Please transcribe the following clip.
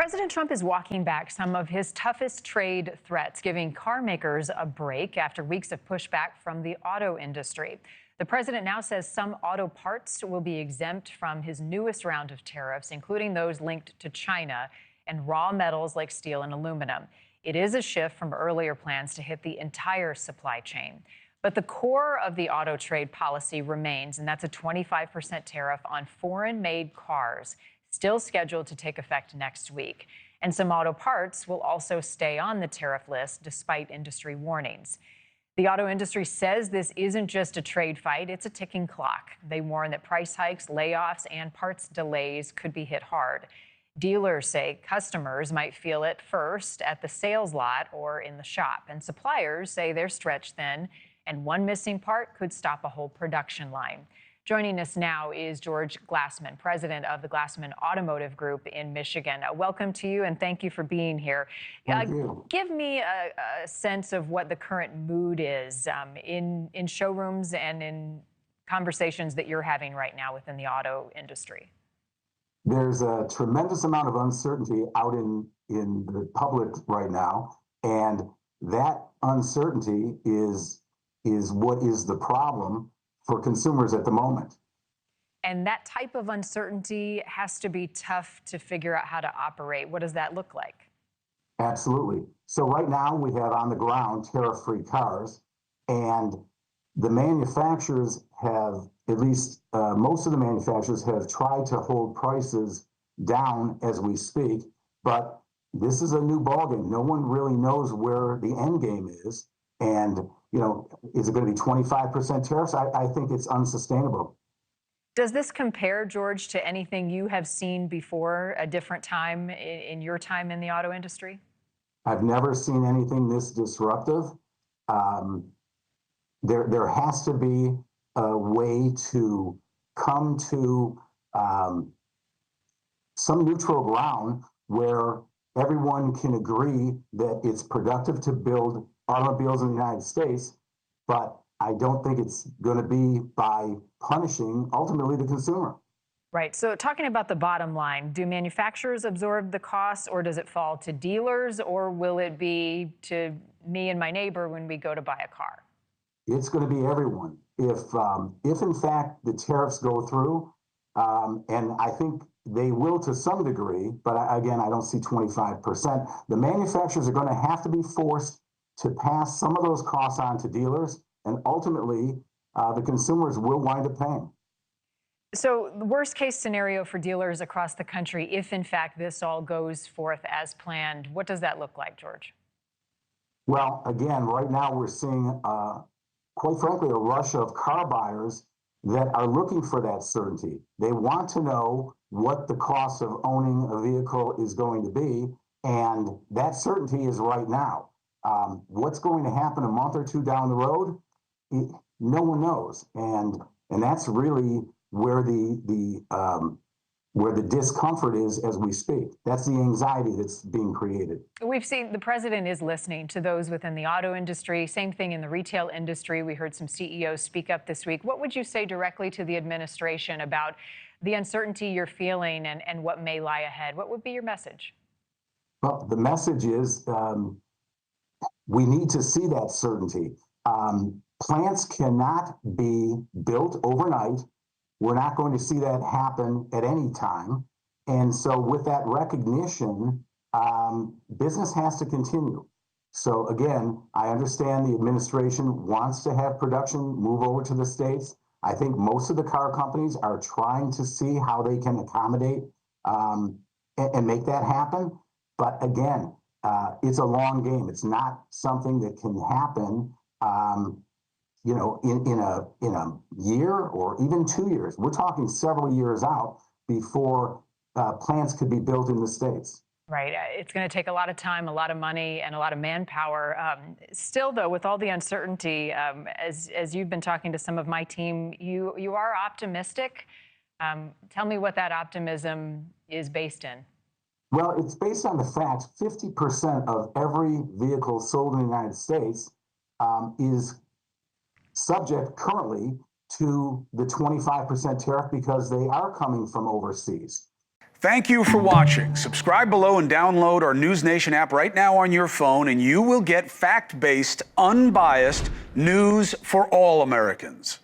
President Trump is walking back some of his toughest trade threats, giving car makers a break after weeks of pushback from the auto industry. The president now says some auto parts will be exempt from his newest round of tariffs, including those linked to China and raw metals like steel and aluminum. It is a shift from earlier plans to hit the entire supply chain. But the core of the auto trade policy remains, and that's a 25% tariff on foreign-made cars, still scheduled to take effect next week. And some auto parts will also stay on the tariff list despite industry warnings. The auto industry says this isn't just a trade fight, it's a ticking clock. They warn that price hikes, layoffs, and parts delays could be hit hard. Dealers say customers might feel it first at the sales lot or in the shop. And suppliers say they're stretched thin, and one missing part could stop a whole production line. Joining us now is George Glassman, president of the Glassman Automotive Group in Michigan. Welcome to you, and thank you for being here. Thank you. Give me a sense of what the current mood is in showrooms and in conversations that you're having right now within the auto industry. There's a tremendous amount of uncertainty out in the public right now, and that uncertainty is what is the problem for consumers at the moment. And that type of uncertainty has to be tough to figure out how to operate. What does that look like? Absolutely. So right now we have on the ground tariff-free cars, and the manufacturers have, at least most of the manufacturers have tried to hold prices down as we speak, but this is a new ballgame. No one really knows where the end game is. And, you know, is it going to be 25% tariffs? I think it's unsustainable. Does this compare, George, to anything you have seen before, a different time in your time in the auto industry? I've never seen anything this disruptive. There has to be a way to come to some neutral ground where everyone can agree that it's productive to build automobiles in the United States, but I don't think it's going to be by punishing ultimately the consumer. Right. So talking about the bottom line, do manufacturers absorb the costs, or does it fall to dealers, or will it be to me and my neighbor when we go to buy a car? It's going to be everyone. If in fact the tariffs go through, and I think they will to some degree, but again, I don't see 25%. The manufacturers are going to have to be forced to pass some of those costs on to dealers, and ultimately the consumers will wind up paying. So the worst case scenario for dealers across the country, if in fact this all goes forth as planned, what does that look like, George? Well, again, right now we're seeing, quite frankly, a rush of car buyers that are looking for that certainty. They want to know what the cost of owning a vehicle is going to be, and that certainty is right now. What's going to happen a month or two down the road? No one knows, and that's really where the discomfort is as we speak. That's the anxiety that's being created. We've seen the president is listening to those within the auto industry. Same thing in the retail industry. We heard some CEOs speak up this week. What would you say directly to the administration about the uncertainty you're feeling and what may lie ahead? What would be your message? Well, the message is we need to see that certainty. Plants cannot be built overnight. We're not going to see that happen at any time. And so with that recognition, business has to continue. So again, I understand the administration wants to have production move over to the States. I think most of the car companies are trying to see how they can accommodate and make that happen. But again, it's a long game. It's not something that can happen you know, in a year or even 2 years. We're talking several years out before plants could be built in the States. Right. It's going to take a lot of time, a lot of money, and a lot of manpower. Still, though, with all the uncertainty, as you've been talking to some of my team, you are optimistic. Tell me what that optimism is based in. Well, it's based on the fact 50% of every vehicle sold in the United States is subject currently to the 25% tariff because they are coming from overseas. Thank you for watching. Subscribe below and download our NewsNation app right now on your phone, and you will get fact-based, unbiased news for all Americans.